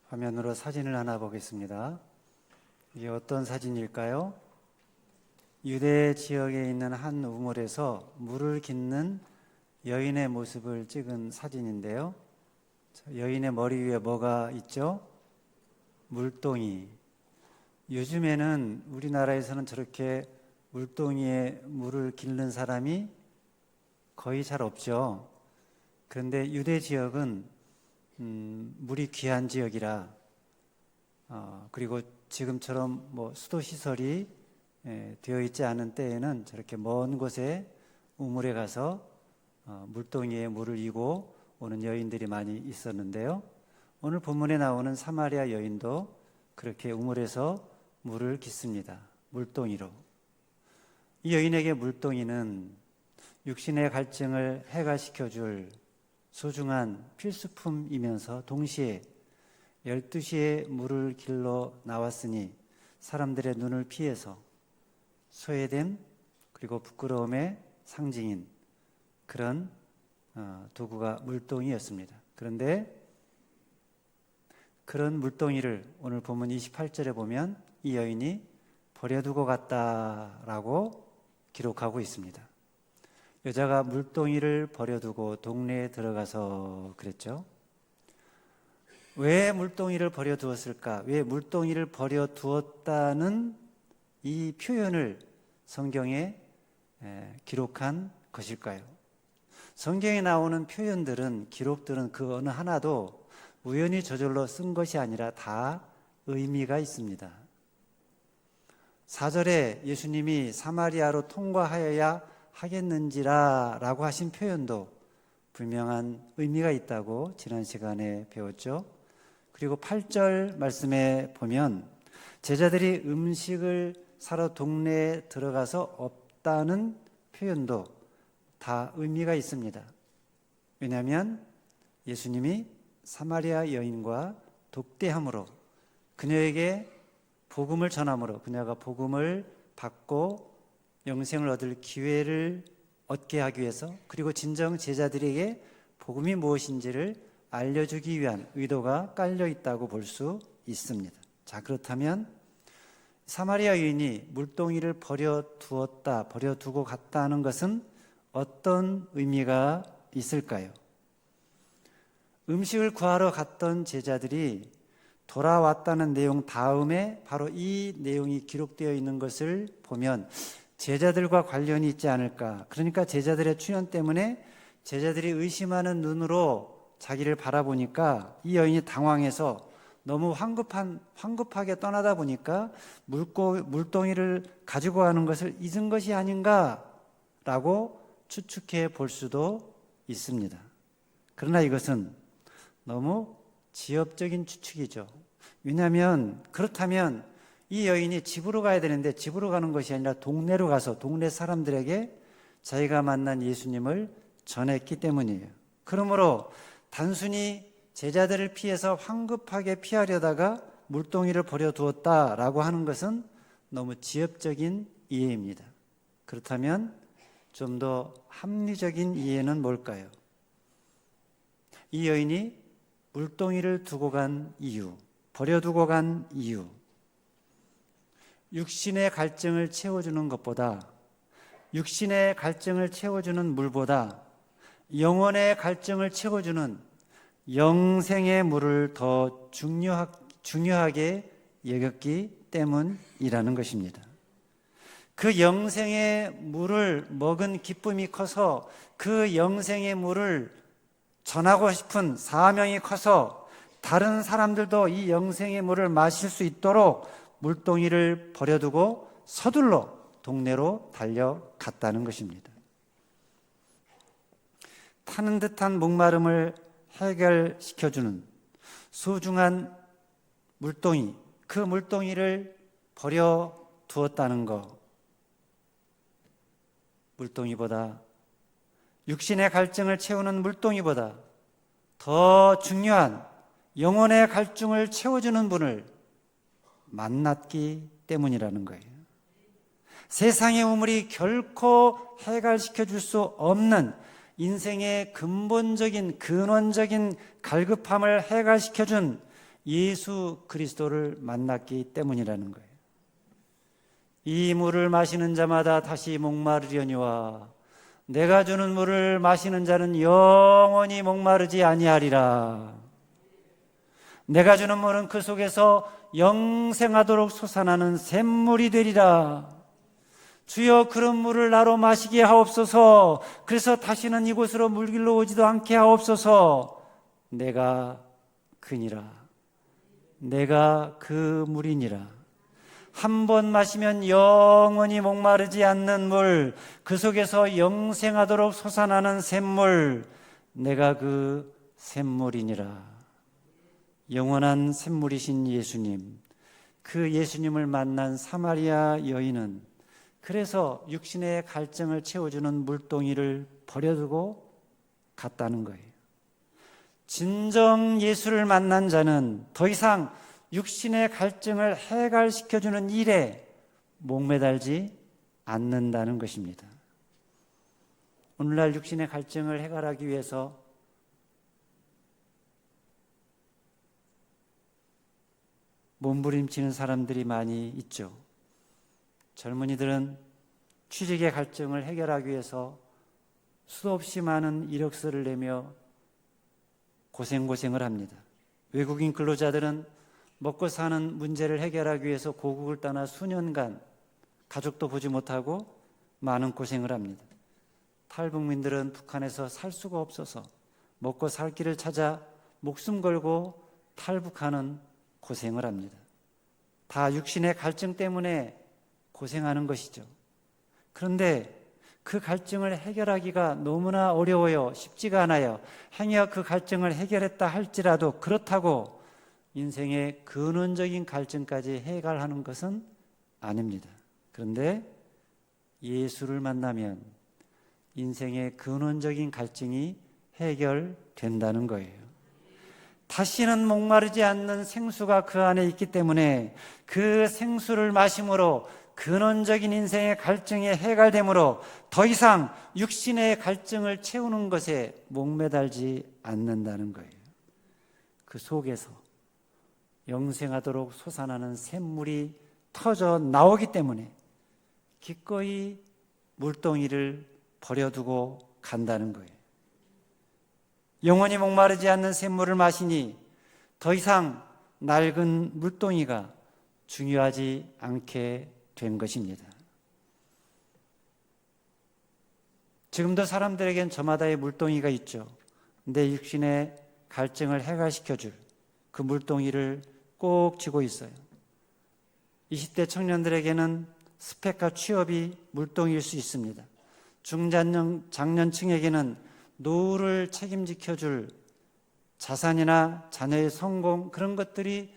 화면으로 사진을 하나 보겠습니다. 이게 어떤 사진일까요? 유대 지역에 있는 한 우물에서 물을 깃는 여인의 모습을 찍은 사진인데요. 여인의 머리 위에 뭐가 있죠? 물동이. 요즘에는 우리나라에서는 저렇게 물동이에 물을 깃는 사람이 거의 잘 없죠. 그런데 유대 지역은 물이 귀한 지역이라 그리고 지금처럼 수도 시설이 되어 있지 않은 때에는 저렇게 먼 곳에 우물에 가서 물동이에 물을 이고 오는 여인들이 많이 있었는데요. 오늘 본문에 나오는 사마리아 여인도 그렇게 우물에서 물을 깃습니다. 물동이로. 이 여인에게 물동이는 육신의 갈증을 해가시켜줄 소중한 필수품이면서 동시에 12시에 물을 길러 나왔으니 사람들의 눈을 피해서 소외됨 그리고 부끄러움의 상징인 그런 도구가 물동이였습니다. 그런데 그런 물동이를 오늘 본문 28절에 보면 이 여인이 버려두고 갔다라고 기록하고 있습니다. 여자가 물동이를 버려두고 동네에 들어가서 그랬죠. 왜 물동이를 버려두었을까? 왜 물동이를 버려두었다는 이 표현을 성경에 기록한 것일까요? 성경에 나오는 표현들은, 기록들은 그 어느 하나도 우연히 저절로 쓴 것이 아니라 다 의미가 있습니다. 4절에 예수님이 사마리아로 통과하여야 하겠는지라 라고 하신 표현도 분명한 의미가 있다고 지난 시간에 배웠죠. 그리고 8절 말씀에 보면 제자들이 음식을 사러 동네에 들어가서 없다는 표현도 다 의미가 있습니다. 왜냐하면 예수님이 사마리아 여인과 독대함으로 그녀에게 복음을 전함으로 그녀가 복음을 받고 영생을 얻을 기회를 얻게 하기 위해서 그리고 진정 제자들에게 복음이 무엇인지를 알려주기 위한 의도가 깔려 있다고 볼 수 있습니다. 자, 그렇다면 사마리아 여인이 물동이를 버려두고 갔다는 것은 어떤 의미가 있을까요? 음식을 구하러 갔던 제자들이 돌아왔다는 내용 다음에 바로 이 내용이 기록되어 있는 것을 보면 제자들과 관련이 있지 않을까. 그러니까 제자들의 출현 때문에 제자들이 의심하는 눈으로 자기를 바라보니까 이 여인이 당황해서 너무 황급하게 떠나다 보니까 물동이를 가지고 가는 것을 잊은 것이 아닌가라고 추측해 볼 수도 있습니다. 그러나 이것은 너무 지엽적인 추측이죠. 왜냐하면 그렇다면 이 여인이 집으로 가야 되는데 집으로 가는 것이 아니라 동네로 가서 동네 사람들에게 자기가 만난 예수님을 전했기 때문이에요. 그러므로 단순히 제자들을 피해서 황급하게 피하려다가 물동이를 버려두었다라고 하는 것은 너무 지엽적인 이해입니다. 그렇다면 좀 더 합리적인 이해는 뭘까요? 이 여인이 물동이를 두고 간 이유, 버려두고 간 이유, 육신의 갈증을 채워주는 것보다, 육신의 갈증을 채워주는 물보다 영혼의 갈증을 채워주는 영생의 물을 더 중요하게 여겼기 때문이라는 것입니다. 그 영생의 물을 먹은 기쁨이 커서 그 영생의 물을 전하고 싶은 사명이 커서 다른 사람들도 이 영생의 물을 마실 수 있도록 물동이를 버려두고 서둘러 동네로 달려갔다는 것입니다. 타는 듯한 목마름을 해결시켜주는 소중한 물동이, 그 물동이를 버려두었다는 것, 물동이보다, 육신의 갈증을 채우는 물동이보다 더 중요한 영혼의 갈증을 채워주는 분을 만났기 때문이라는 거예요. 세상의 우물이 결코 해결시켜 줄 수 없는 인생의 근본적인 근원적인 갈급함을 해결시켜준 예수 그리스도를 만났기 때문이라는 거예요. 이 물을 마시는 자마다 다시 목마르려니와 내가 주는 물을 마시는 자는 영원히 목마르지 아니하리라. 내가 주는 물은 그 속에서 영생하도록 솟아나는 샘물이 되리라. 주여 그런 물을 나로 마시게 하옵소서. 그래서 다시는 이곳으로 물길로 오지도 않게 하옵소서. 내가 그니라. 내가 그 물이니라. 한 번 마시면 영원히 목마르지 않는 물, 그 속에서 영생하도록 솟아나는 샘물, 내가 그 샘물이니라. 영원한 샘물이신 예수님, 그 예수님을 만난 사마리아 여인은 그래서 육신의 갈증을 채워주는 물동이를 버려두고 갔다는 거예요. 진정 예수를 만난 자는 더 이상 육신의 갈증을 해결시켜주는 일에 목매달지 않는다는 것입니다. 오늘날 육신의 갈증을 해결하기 위해서 몸부림치는 사람들이 많이 있죠. 젊은이들은 취직의 갈증을 해결하기 위해서 수도 없이 많은 이력서를 내며 고생을 합니다. 외국인 근로자들은 먹고 사는 문제를 해결하기 위해서 고국을 떠나 수년간 가족도 보지 못하고 많은 고생을 합니다. 탈북민들은 북한에서 살 수가 없어서 먹고 살 길을 찾아 목숨 걸고 탈북하는 고생을 합니다. 다 육신의 갈증 때문에 고생하는 것이죠. 그런데 그 갈증을 해결하기가 너무나 어려워요. 쉽지가 않아요. 행여 그 갈증을 해결했다 할지라도 그렇다고 인생의 근원적인 갈증까지 해결하는 것은 아닙니다. 그런데 예수를 만나면 인생의 근원적인 갈증이 해결된다는 거예요. 다시는 목마르지 않는 생수가 그 안에 있기 때문에 그 생수를 마심으로 근원적인 인생의 갈증이 해결되므로 더 이상 육신의 갈증을 채우는 것에 목매달지 않는다는 거예요. 그 속에서 영생하도록 솟아나는 샘물이 터져 나오기 때문에 기꺼이 물동이를 버려두고 간다는 거예요. 영원히 목마르지 않는 샘물을 마시니 더 이상 낡은 물동이가 중요하지 않게 된 것입니다. 지금도 사람들에겐 저마다의 물동이가 있죠. 내 육신의 갈증을 해결시켜줄 그 물동이를 꼭 쥐고 있어요. 20대 청년들에게는 스펙과 취업이 물동이일 수 있습니다. 중장년층에게는 노후를 책임지켜줄 자산이나 자녀의 성공, 그런 것들이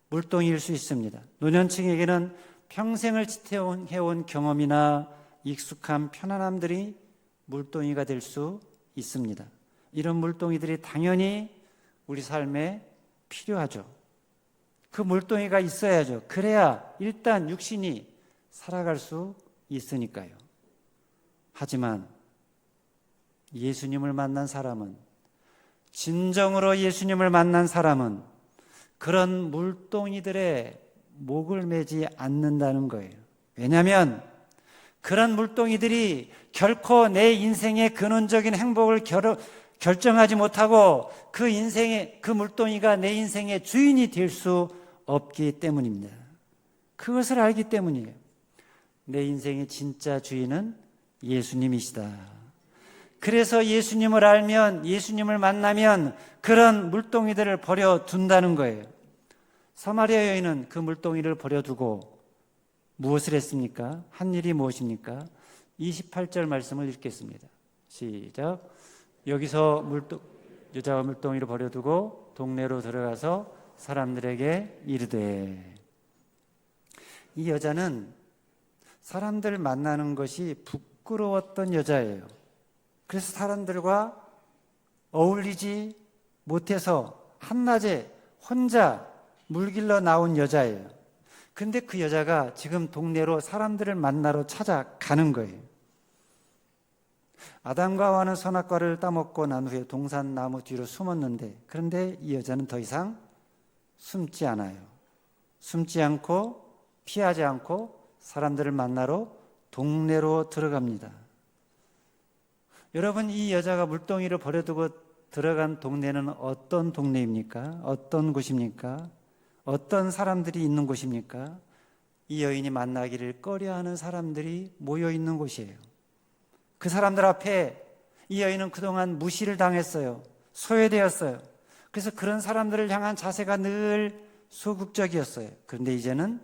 물동이일 수 있습니다. 노년층에게는 평생을 지탱해온 경험이나 익숙한 편안함들이 물동이가 될 수 있습니다. 이런 물동이들이 당연히 우리 삶에 필요하죠. 그 물동이가 있어야죠. 그래야 일단 육신이 살아갈 수 있으니까요. 하지만 예수님을 만난 사람은, 진정으로 예수님을 만난 사람은 그런 물동이들의 목을 매지 않는다는 거예요. 왜냐하면 그런 물동이들이 결코 내 인생의 근원적인 행복을 결정하지 못하고 그 물동이가 내 인생의 주인이 될 수 없기 때문입니다. 그것을 알기 때문이에요. 내 인생의 진짜 주인은 예수님이시다. 그래서 예수님을 알면, 예수님을 만나면 그런 물동이들을 버려둔다는 거예요. 사마리아 여인은 그 물동이를 버려두고 무엇을 했습니까? 한 일이 무엇입니까? 28절 말씀을 읽겠습니다. 시작. 여기서 여자가 물동이를 버려두고 동네로 들어가서 사람들에게 이르되. 이 여자는 사람들 만나는 것이 부끄러웠던 여자예요. 그래서 사람들과 어울리지 못해서 한낮에 혼자 물길러 나온 여자예요. 근데 그 여자가 지금 동네로 사람들을 만나러 찾아가는 거예요. 아담과 하와는 선악과를 따먹고 난 후에 동산 나무 뒤로 숨었는데, 그런데 이 여자는 더 이상 숨지 않아요. 숨지 않고 피하지 않고 사람들을 만나러 동네로 들어갑니다. 여러분, 이 여자가 물동이를 버려두고 들어간 동네는 어떤 동네입니까? 어떤 곳입니까? 어떤 사람들이 있는 곳입니까? 이 여인이 만나기를 꺼려하는 사람들이 모여 있는 곳이에요. 그 사람들 앞에 이 여인은 그동안 무시를 당했어요. 소외되었어요. 그래서 그런 사람들을 향한 자세가 늘 소극적이었어요. 그런데 이제는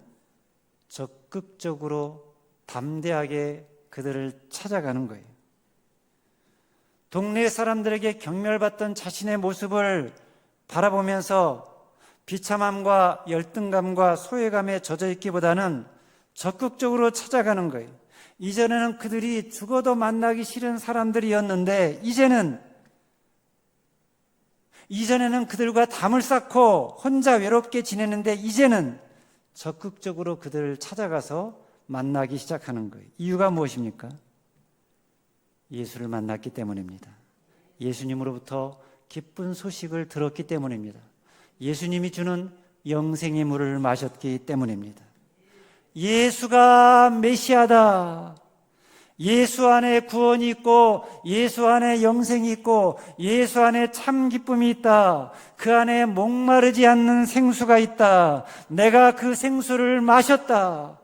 적극적으로 담대하게 그들을 찾아가는 거예요. 동네 사람들에게 경멸받던 자신의 모습을 바라보면서 비참함과 열등감과 소외감에 젖어 있기보다는 적극적으로 찾아가는 거예요. 이전에는 그들이 죽어도 만나기 싫은 사람들이었는데 이전에는 그들과 담을 쌓고 혼자 외롭게 지내는데 이제는 적극적으로 그들을 찾아가서 만나기 시작하는 거예요. 이유가 무엇입니까? 예수를 만났기 때문입니다. 예수님으로부터 기쁜 소식을 들었기 때문입니다. 예수님이 주는 영생의 물을 마셨기 때문입니다. 예수가 메시아다. 예수 안에 구원이 있고 예수 안에 영생이 있고 예수 안에 참 기쁨이 있다. 그 안에 목마르지 않는 생수가 있다. 내가 그 생수를 마셨다.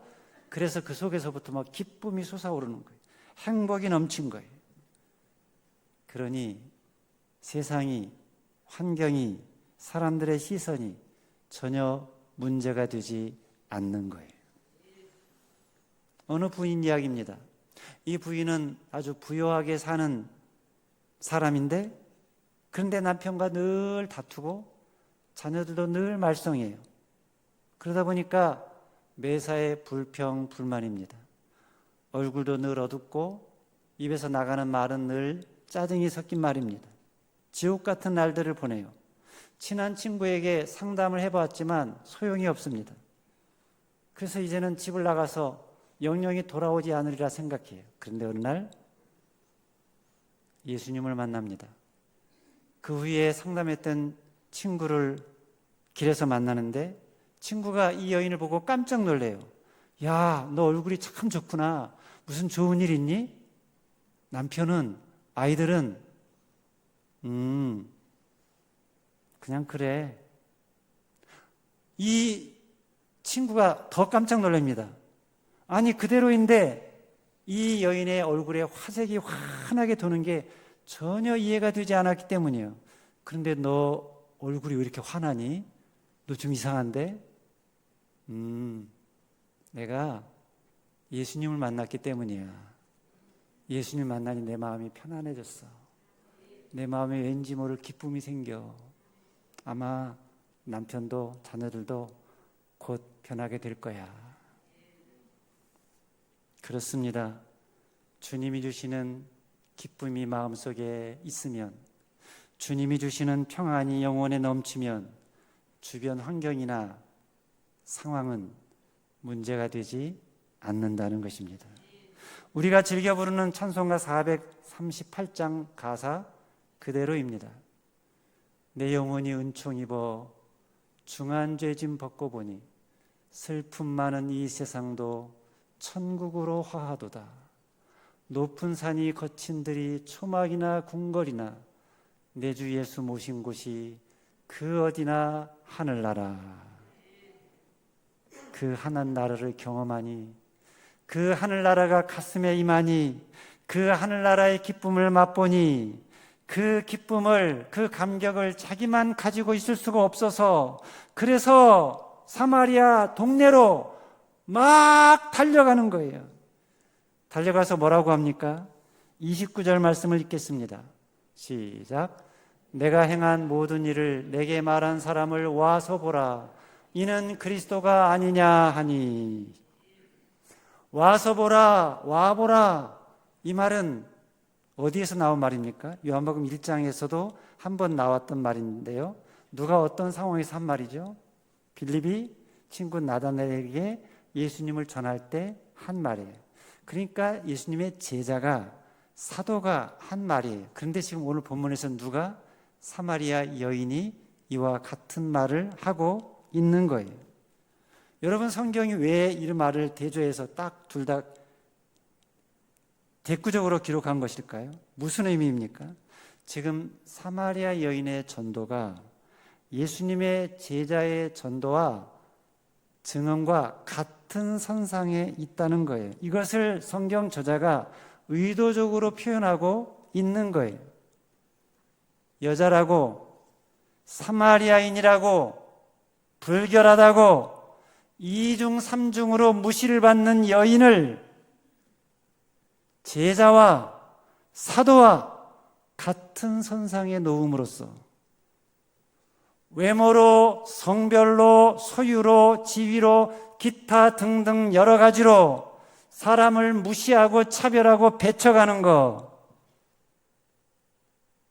그래서 그 속에서부터 막 기쁨이 솟아오르는 거예요. 행복이 넘친 거예요. 그러니 세상이, 환경이, 사람들의 시선이 전혀 문제가 되지 않는 거예요. 어느 부인 이야기입니다. 이 부인은 아주 부유하게 사는 사람인데 그런데 남편과 늘 다투고 자녀들도 늘 말썽이에요. 그러다 보니까 매사에 불평, 불만입니다. 얼굴도 늘 어둡고 입에서 나가는 말은 늘 짜증이 섞인 말입니다. 지옥 같은 날들을 보내요. 친한 친구에게 상담을 해보았지만 소용이 없습니다. 그래서 이제는 집을 나가서 영영이 돌아오지 않으리라 생각해요. 그런데 어느 날 예수님을 만납니다. 그 후에 상담했던 친구를 길에서 만나는데 친구가 이 여인을 보고 깜짝 놀래요. 야, 너 얼굴이 참 좋구나. 무슨 좋은 일 있니? 남편은, 아이들은 그냥 그래. 이 친구가 더 깜짝 놀랍니다. 아니, 그대로인데 이 여인의 얼굴에 화색이 환하게 도는 게 전혀 이해가 되지 않았기 때문이에요. 그런데 너 얼굴이 왜 이렇게 환하니? 너 좀 이상한데? 내가 예수님을 만났기 때문이야. 예수님 만나니 내 마음이 편안해졌어. 내 마음에 왠지 모를 기쁨이 생겨. 아마 남편도 자녀들도 곧 변하게 될 거야. 그렇습니다. 주님이 주시는 기쁨이 마음속에 있으면, 주님이 주시는 평안이 영혼에 넘치면 주변 환경이나 상황은 문제가 되지 않는다는 것입니다. 우리가 즐겨 부르는 찬송가 438장 가사 그대로입니다. 내 영혼이 은총 입어 중한 죄짐 벗고 보니 슬픔 많은 이 세상도 천국으로 화하도다. 높은 산이 거친 들이 초막이나 궁궐이나 내 주 예수 모신 곳이 그 어디나 하늘나라. 그 하늘나라를 경험하니, 그 하늘나라가 가슴에 임하니, 그 하늘나라의 기쁨을 맛보니 그 기쁨을, 그 감격을 자기만 가지고 있을 수가 없어서 그래서 사마리아 동네로 막 달려가는 거예요. 달려가서 뭐라고 합니까? 29절 말씀을 읽겠습니다. 시작. 내가 행한 모든 일을 내게 말한 사람을 와서 보라. 이는 그리스도가 아니냐 하니. 와서 보라, 와보라. 이 말은 어디에서 나온 말입니까? 요한복음 1장에서도 한번 나왔던 말인데요. 누가 어떤 상황에서 한 말이죠? 빌립이 친구 나다나엘에게 예수님을 전할 때 한 말이에요. 그러니까 예수님의 제자가, 사도가 한 말이에요. 그런데 지금 오늘 본문에서 누가, 사마리아 여인이 이와 같은 말을 하고 있는 거예요. 여러분, 성경이 왜 이 말을 대조해서 딱 둘 다 대꾸적으로 기록한 것일까요? 무슨 의미입니까? 지금 사마리아 여인의 전도가 예수님의 제자의 전도와 증언과 같은 선상에 있다는 거예요. 이것을 성경 저자가 의도적으로 표현하고 있는 거예요. 여자라고, 사마리아인이라고, 불결하다고, 이중 삼중으로 무시를 받는 여인을 제자와 사도와 같은 선상에 놓음으로써 외모로, 성별로, 소유로, 지위로, 기타 등등 여러 가지로 사람을 무시하고 차별하고 배척하는 것,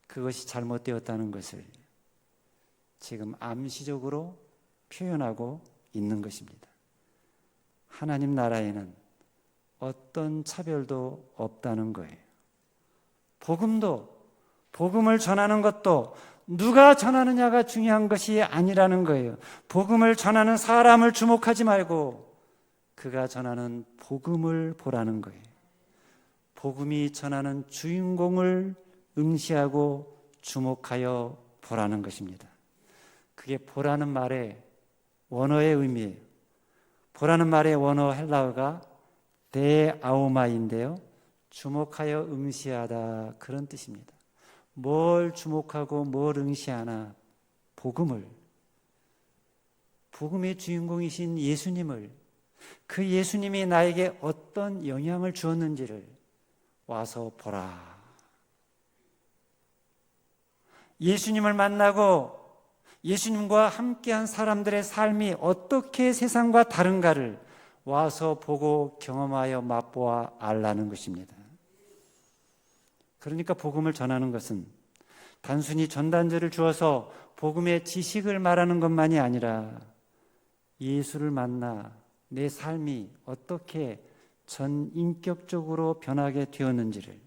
그것이 잘못되었다는 것을 지금 암시적으로 표현하고 있는 것입니다. 하나님 나라에는 어떤 차별도 없다는 거예요. 복음을 전하는 것도 누가 전하느냐가 중요한 것이 아니라는 거예요. 복음을 전하는 사람을 주목하지 말고 그가 전하는 복음을 보라는 거예요. 복음이 전하는 주인공을 응시하고 주목하여 보라는 것입니다. 그게 보라는 말의 원어의 의미예요. 보라는 말의 원어 헬라어가 데아오마인데요, 주목하여 응시하다, 그런 뜻입니다. 뭘 주목하고 뭘 응시하나? 복음의 주인공이신 예수님을, 그 예수님이 나에게 어떤 영향을 주었는지를 와서 보라. 예수님을 만나고 예수님과 함께한 사람들의 삶이 어떻게 세상과 다른가를 와서 보고 경험하여 맛보아 알라는 것입니다. 그러니까 복음을 전하는 것은 단순히 전단지를 주어서 복음의 지식을 말하는 것만이 아니라 예수를 만나 내 삶이 어떻게 전인격적으로 변하게 되었는지를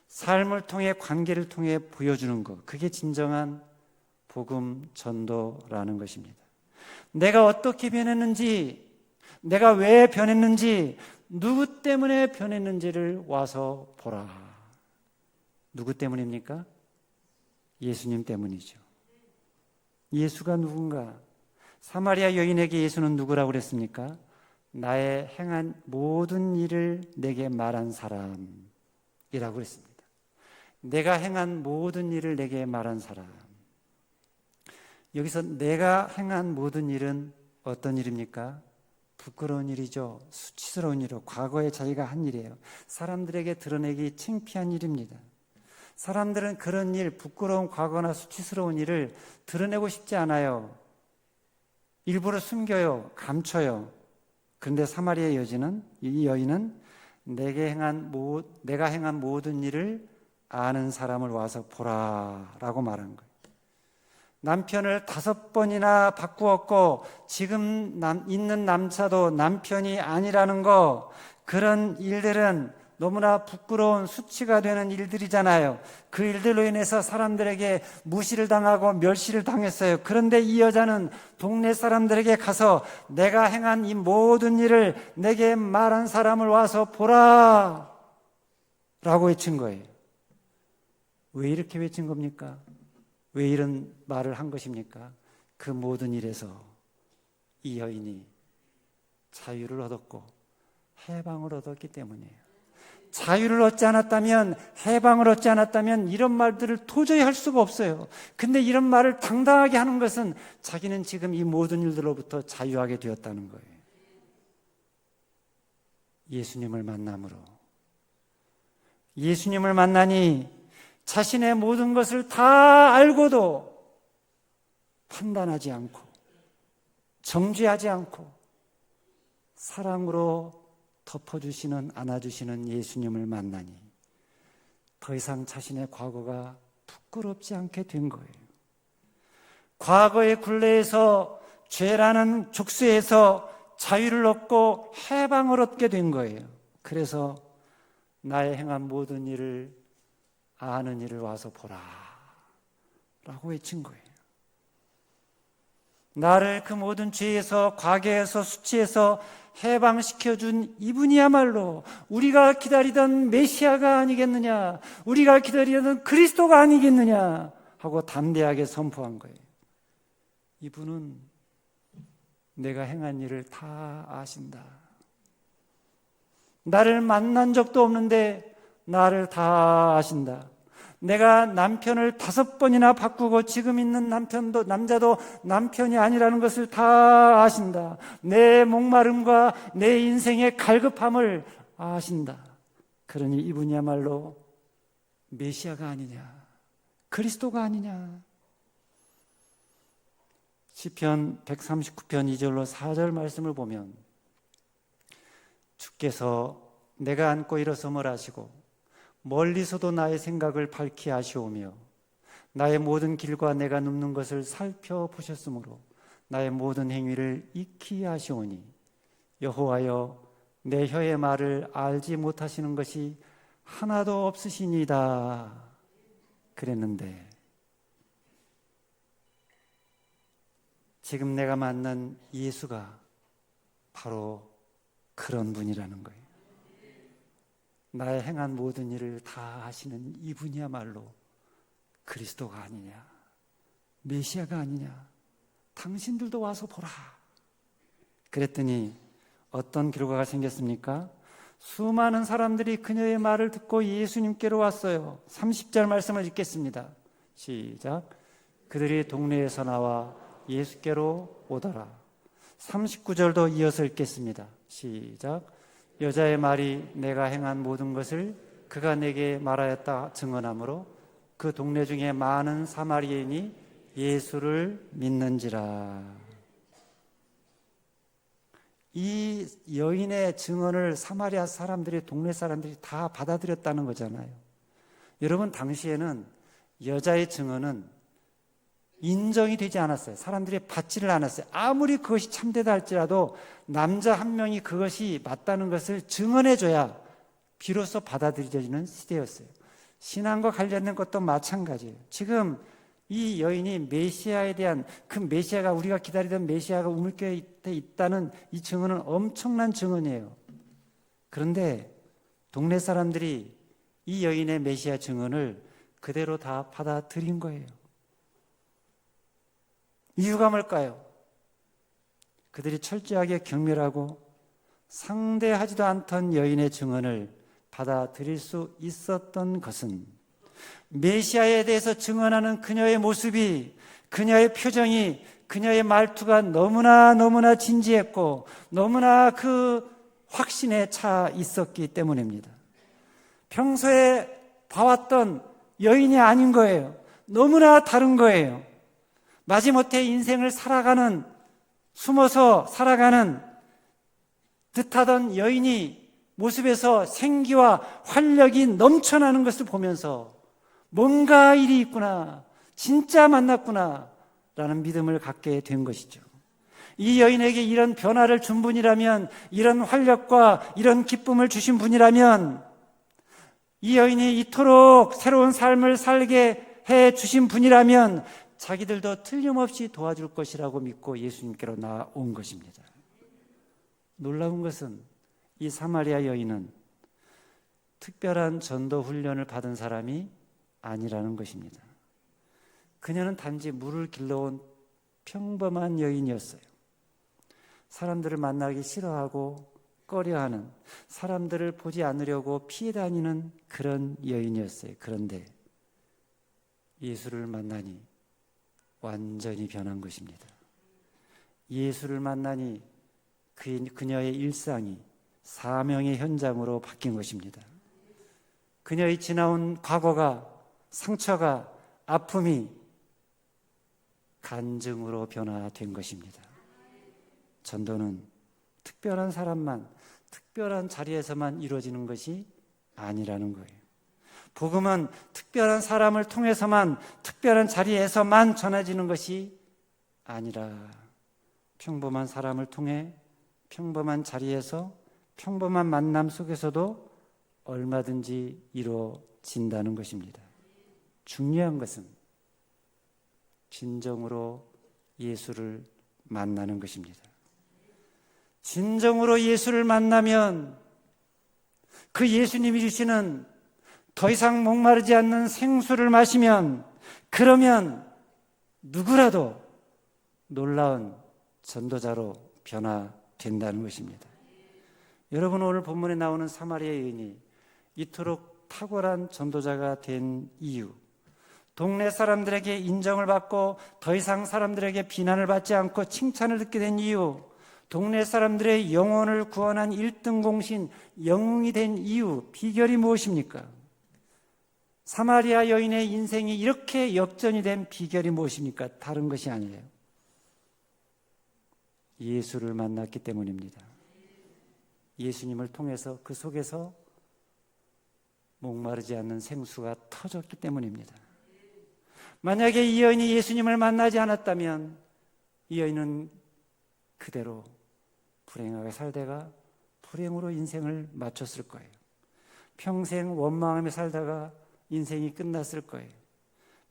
삶을 통해, 관계를 통해 보여주는 것, 그게 진정한 복음 전도라는 것입니다. 내가 어떻게 변했는지, 내가 왜 변했는지, 누구 때문에 변했는지를 와서 보라. 누구 때문입니까? 예수님 때문이죠. 예수가 누군가? 사마리아 여인에게 예수는 누구라고 그랬습니까? 나의 행한 모든 일을 내게 말한 사람이라고 그랬습니다. 내가 행한 모든 일을 내게 말한 사람. 여기서 내가 행한 모든 일은 어떤 일입니까? 부끄러운 일이죠. 수치스러운 일이요. 과거에 자기가 한 일이에요. 사람들에게 드러내기 창피한 일입니다. 사람들은 그런 일, 부끄러운 과거나 수치스러운 일을 드러내고 싶지 않아요. 일부러 숨겨요. 감춰요. 그런데 사마리아 이 여인은 내가 행한 모든 일을 아는 사람을 와서 보라라고 말한 거예요. 남편을 5번이나 바꾸었고 지금 있는 남자도 남편이 아니라는 거, 그런 일들은 너무나 부끄러운 수치가 되는 일들이잖아요. 그 일들로 인해서 사람들에게 무시를 당하고 멸시를 당했어요. 그런데 이 여자는 동네 사람들에게 가서 내가 행한 이 모든 일을 내게 말한 사람을 와서 보라 라고 외친 거예요. 왜 이렇게 외친 겁니까? 왜 이런 말을 한 것입니까? 그 모든 일에서 이 여인이 자유를 얻었고 해방을 얻었기 때문이에요. 자유를 얻지 않았다면, 해방을 얻지 않았다면 이런 말들을 도저히 할 수가 없어요. 근데 이런 말을 당당하게 하는 것은 자기는 지금 이 모든 일들로부터 자유하게 되었다는 거예요. 예수님을 만남으로, 예수님을 만나니 자신의 모든 것을 다 알고도 판단하지 않고 정죄하지 않고 사랑으로 덮어주시는, 안아주시는 예수님을 만나니 더 이상 자신의 과거가 부끄럽지 않게 된 거예요. 과거의 굴레에서, 죄라는 족쇄에서 자유를 얻고 해방을 얻게 된 거예요. 그래서 나의 행한 모든 일을 아는 일을 와서 보라 라고 외친 거예요. 나를 그 모든 죄에서, 과거에서, 수치에서 해방시켜준 이분이야말로 우리가 기다리던 메시아가 아니겠느냐, 우리가 기다리던 그리스도가 아니겠느냐 하고 담대하게 선포한 거예요. 이분은 내가 행한 일을 다 아신다. 나를 만난 적도 없는데 나를 다 아신다. 내가 남편을 5번이나 바꾸고 지금 있는 남자도 남편이 아니라는 것을 다 아신다. 내 목마름과 내 인생의 갈급함을 아신다. 그러니 이분이야말로 메시아가 아니냐, 그리스도가 아니냐. 시편 139편 2절로 4절 말씀을 보면 주께서 내가 앉고 일어섬을 아시고 멀리서도 나의 생각을 밝히 아시오며 나의 모든 길과 내가 눕는 것을 살펴보셨으므로 나의 모든 행위를 익히 아시오니 여호와여 내 혀의 말을 알지 못하시는 것이 하나도 없으시니이다 그랬는데 지금 내가 만난 예수가 바로 그런 분이라는 거예요. 나의 행한 모든 일을 다 하시는 이분이야말로 그리스도가 아니냐, 메시아가 아니냐, 당신들도 와서 보라. 그랬더니 어떤 결과가 생겼습니까? 수많은 사람들이 그녀의 말을 듣고 예수님께로 왔어요. 30절 말씀을 읽겠습니다. 시작. 그들이 동네에서 나와 예수께로 오더라. 39절도 이어서 읽겠습니다. 시작. 여자의 말이 내가 행한 모든 것을 그가 내게 말하였다 증언하므로 그 동네 중에 많은 사마리아인이 예수를 믿는지라. 이 여인의 증언을 사마리아 사람들이, 동네 사람들이 다 받아들였다는 거잖아요. 여러분, 당시에는 여자의 증언은 인정이 되지 않았어요. 사람들이 받지를 않았어요. 아무리 그것이 참되다 할지라도 남자 한 명이 그것이 맞다는 것을 증언해줘야 비로소 받아들여지는 시대였어요. 신앙과 관련된 것도 마찬가지예요. 지금 이 여인이 메시아에 대한, 그 메시아가, 우리가 기다리던 메시아가 우물가에 있다는 이 증언은 엄청난 증언이에요. 그런데 동네 사람들이 이 여인의 메시아 증언을 그대로 다 받아들인 거예요. 이유가 뭘까요? 그들이 철저하게 경멸하고 상대하지도 않던 여인의 증언을 받아들일 수 있었던 것은 메시아에 대해서 증언하는 그녀의 모습이, 그녀의 표정이, 그녀의 말투가 너무나 진지했고 너무나 그 확신에 차 있었기 때문입니다. 평소에 봐왔던 여인이 아닌 거예요. 너무나 다른 거예요. 마지못해 인생을 살아가는, 숨어서 살아가는 듯하던 여인이 모습에서 생기와 활력이 넘쳐나는 것을 보면서 뭔가 일이 있구나, 진짜 만났구나 라는 믿음을 갖게 된 것이죠. 이 여인에게 이런 변화를 준 분이라면, 이런 활력과 이런 기쁨을 주신 분이라면, 이 여인이 이토록 새로운 삶을 살게 해 주신 분이라면 자기들도 틀림없이 도와줄 것이라고 믿고 예수님께로 나온 것입니다. 놀라운 것은 이 사마리아 여인은 특별한 전도 훈련을 받은 사람이 아니라는 것입니다. 그녀는 단지 물을 길러온 평범한 여인이었어요. 사람들을 만나기 싫어하고 꺼려하는, 사람들을 보지 않으려고 피해 다니는 그런 여인이었어요. 그런데 예수를 만나니 완전히 변한 것입니다. 예수를 만나니 그녀의 일상이 사명의 현장으로 바뀐 것입니다. 그녀의 지나온 과거가, 상처가, 아픔이 간증으로 변화된 것입니다. 전도는 특별한 사람만, 특별한 자리에서만 이루어지는 것이 아니라는 거예요. 복음은 특별한 사람을 통해서만, 특별한 자리에서만 전해지는 것이 아니라 평범한 사람을 통해 평범한 자리에서, 평범한 만남 속에서도 얼마든지 이루어진다는 것입니다. 중요한 것은 진정으로 예수를 만나는 것입니다. 진정으로 예수를 만나면 그 예수님이 주시는 더 이상 목마르지 않는 생수를 마시면, 그러면 누구라도 놀라운 전도자로 변화된다는 것입니다. 여러분, 오늘 본문에 나오는 사마리아 여인이 이토록 탁월한 전도자가 된 이유, 동네 사람들에게 인정을 받고 더 이상 사람들에게 비난을 받지 않고 칭찬을 듣게 된 이유, 동네 사람들의 영혼을 구원한 1등 공신 영웅이 된 이유, 비결이 무엇입니까? 사마리아 여인의 인생이 이렇게 역전이 된 비결이 무엇입니까? 다른 것이 아니에요. 예수를 만났기 때문입니다. 예수님을 통해서 그 속에서 목마르지 않는 생수가 터졌기 때문입니다. 만약에 이 여인이 예수님을 만나지 않았다면 이 여인은 그대로 불행하게 살다가 불행으로 인생을 마쳤을 거예요. 평생 원망하며 살다가 인생이 끝났을 거예요.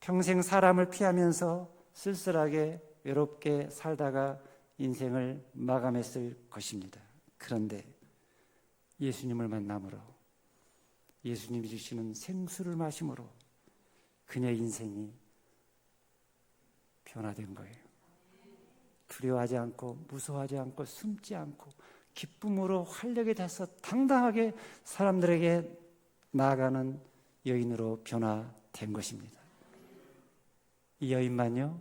평생 사람을 피하면서 쓸쓸하게 외롭게 살다가 인생을 마감했을 것입니다. 그런데 예수님을 만남으로, 예수님이 주시는 생수를 마심으로 그녀의 인생이 변화된 거예요. 두려워하지 않고 무서워하지 않고 숨지 않고 기쁨으로 활력이 돼서 당당하게 사람들에게 나아가는 여인으로 변화된 것입니다. 이 여인만요,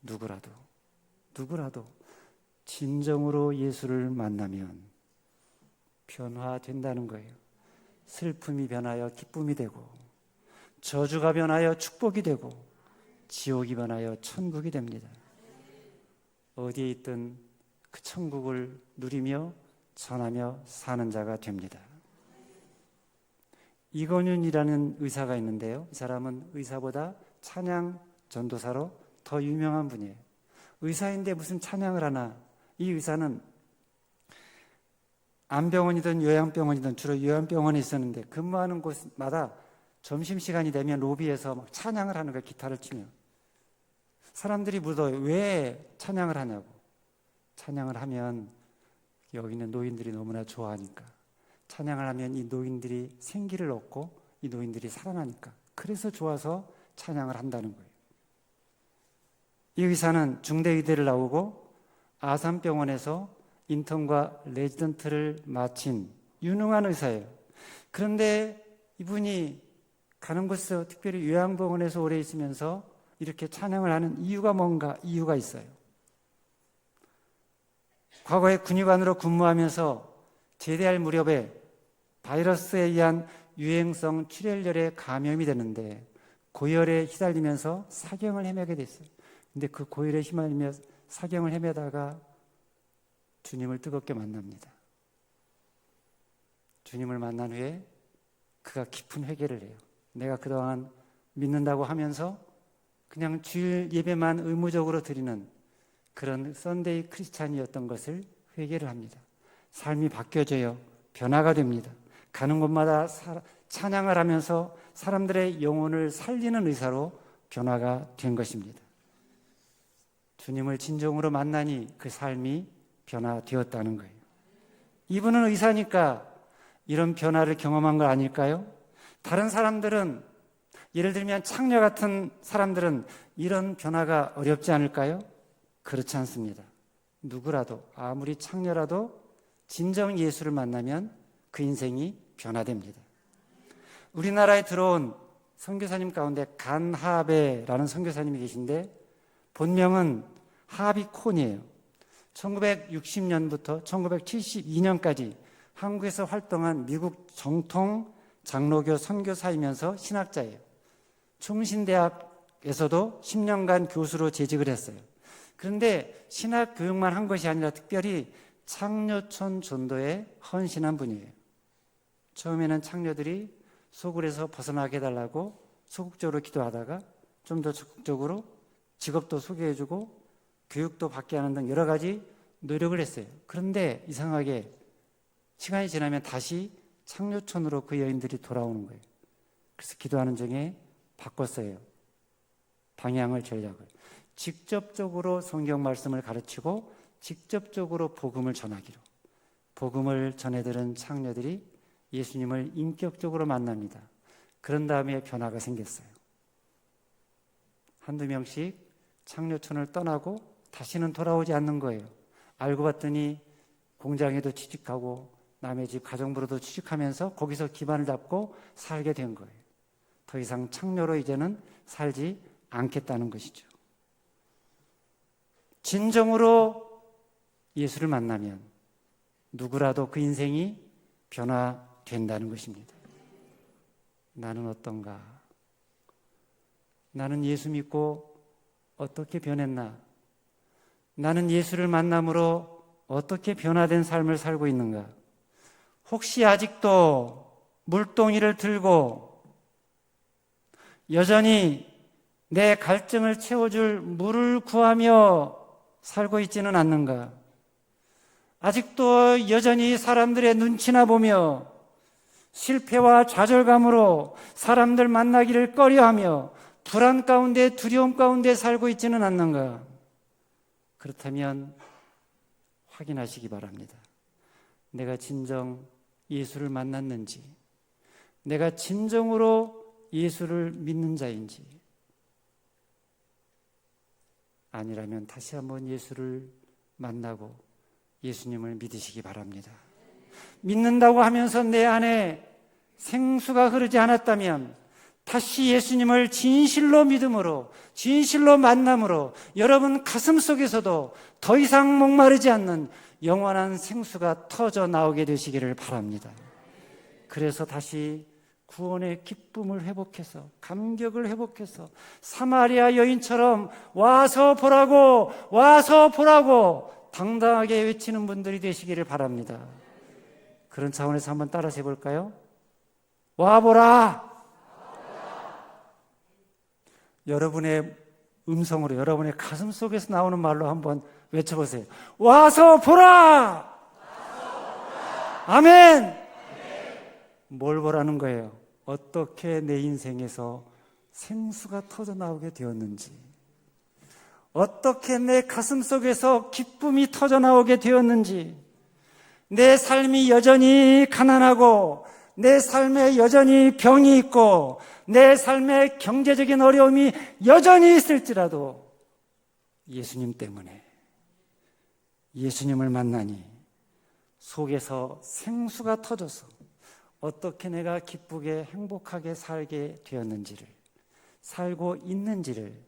누구라도 진정으로 예수를 만나면 변화된다는 거예요. 슬픔이 변하여 기쁨이 되고, 저주가 변하여 축복이 되고, 지옥이 변하여 천국이 됩니다. 어디에 있든 그 천국을 누리며 전하며 사는 자가 됩니다. 이건윤이라는 의사가 있는데요, 이 사람은 의사보다 찬양 전도사로 더 유명한 분이에요. 의사인데 무슨 찬양을 하나? 이 의사는 안병원이든 요양병원이든 주로 요양병원에 있었는데 근무하는 곳마다 점심시간이 되면 로비에서 막 찬양을 하는 거예요. 기타를 치며. 사람들이 물어요. 왜 찬양을 하냐고. 찬양을 하면 여기 있는 노인들이 너무나 좋아하니까. 찬양을 하면 이 노인들이 생기를 얻고 이 노인들이 살아나니까. 그래서 좋아서 찬양을 한다는 거예요. 이 의사는 중대의대를 나오고 아산병원에서 인턴과 레지던트를 마친 유능한 의사예요. 그런데 이분이 가는 곳에서 특별히 요양병원에서 오래 있으면서 이렇게 찬양을 하는 이유가 뭔가? 이유가 있어요. 과거에 군의관으로 근무하면서 제대할 무렵에 바이러스에 의한 유행성 출혈열에 감염이 되는데 고열에 휘달리면서 사경을 헤매게 됐어요. 근데 그 고열에 휘말리며 사경을 헤매다가 주님을 뜨겁게 만납니다. 주님을 만난 후에 그가 깊은 회개를 해요. 내가 그동안 믿는다고 하면서 그냥 주일 예배만 의무적으로 드리는 그런 썬데이 크리스찬이었던 것을 회개를 합니다. 삶이 바뀌어져요. 변화가 됩니다. 가는 곳마다 찬양을 하면서 사람들의 영혼을 살리는 의사로 변화가 된 것입니다. 주님을 진정으로 만나니 그 삶이 변화되었다는 거예요. 이분은 의사니까 이런 변화를 경험한 거 아닐까요? 다른 사람들은, 예를 들면 창녀 같은 사람들은 이런 변화가 어렵지 않을까요? 그렇지 않습니다. 누구라도, 아무리 창녀라도 진정 예수를 만나면 그 인생이 변화됩니다. 우리나라에 들어온 선교사님 가운데 간하베라는 선교사님이 계신데 본명은 하비콘이에요. 1960년부터 1972년까지 한국에서 활동한 미국 정통 장로교 선교사이면서 신학자예요. 충신대학에서도 10년간 교수로 재직을 했어요. 그런데 신학 교육만 한 것이 아니라 특별히 창녀촌 전도에 헌신한 분이에요. 처음에는 창녀들이 소굴에서 벗어나게 해달라고 소극적으로 기도하다가 좀 더 적극적으로 직업도 소개해주고 교육도 받게 하는 등 여러 가지 노력을 했어요. 그런데 이상하게 시간이 지나면 다시 창녀촌으로 그 여인들이 돌아오는 거예요. 그래서 기도하는 중에 바꿨어요. 방향을, 전략을. 직접적으로 성경 말씀을 가르치고 직접적으로 복음을 전하기로, 복음을 전해들은 창녀들이 예수님을 인격적으로 만납니다. 그런 다음에 변화가 생겼어요. 한두 명씩 창녀촌을 떠나고 다시는 돌아오지 않는 거예요. 알고 봤더니 공장에도 취직하고 남의 집 가정부로도 취직하면서 거기서 기반을 잡고 살게 된 거예요. 더 이상 창녀로 이제는 살지 않겠다는 것이죠. 진정으로 예수를 만나면 누구라도 그 인생이 변화된다는 것입니다. 나는 어떤가? 나는 예수 믿고 어떻게 변했나? 나는 예수를 만남으로 어떻게 변화된 삶을 살고 있는가? 혹시 아직도 물동이를 들고 여전히 내 갈증을 채워줄 물을 구하며 살고 있지는 않는가? 아직도 여전히 사람들의 눈치나 보며 실패와 좌절감으로 사람들 만나기를 꺼려하며 불안 가운데 두려움 가운데 살고 있지는 않는가? 그렇다면 확인하시기 바랍니다. 내가 진정 예수를 만났는지, 내가 진정으로 예수를 믿는 자인지, 아니라면 다시 한번 예수를 만나고 예수님을 믿으시기 바랍니다. 믿는다고 하면서 내 안에 생수가 흐르지 않았다면 다시 예수님을 진실로 믿음으로, 진실로 만남으로 여러분 가슴 속에서도 더 이상 목마르지 않는 영원한 생수가 터져 나오게 되시기를 바랍니다. 그래서 다시 구원의 기쁨을 회복해서, 감격을 회복해서 사마리아 여인처럼 와서 보라고, 와서 보라고 당당하게 외치는 분들이 되시기를 바랍니다. 그런 차원에서 한번 따라서 해볼까요? 와보라! 여러분의 음성으로, 여러분의 가슴 속에서 나오는 말로 한번 외쳐보세요. 와서 보라! 아멘! 뭘 보라는 거예요? 어떻게 내 인생에서 생수가 터져 나오게 되었는지, 어떻게 내 가슴 속에서 기쁨이 터져 나오게 되었는지, 내 삶이 여전히 가난하고 내 삶에 여전히 병이 있고 내 삶에 경제적인 어려움이 여전히 있을지라도 예수님 때문에, 예수님을 만나니 속에서 생수가 터져서 어떻게 내가 기쁘게 행복하게 살게 되었는지를, 살고 있는지를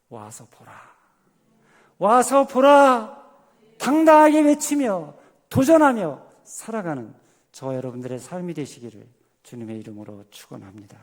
와서 보라, 와서 보라 당당하게 외치며 도전하며 살아가는 저와 여러분들의 삶이 되시기를 주님의 이름으로 축원합니다.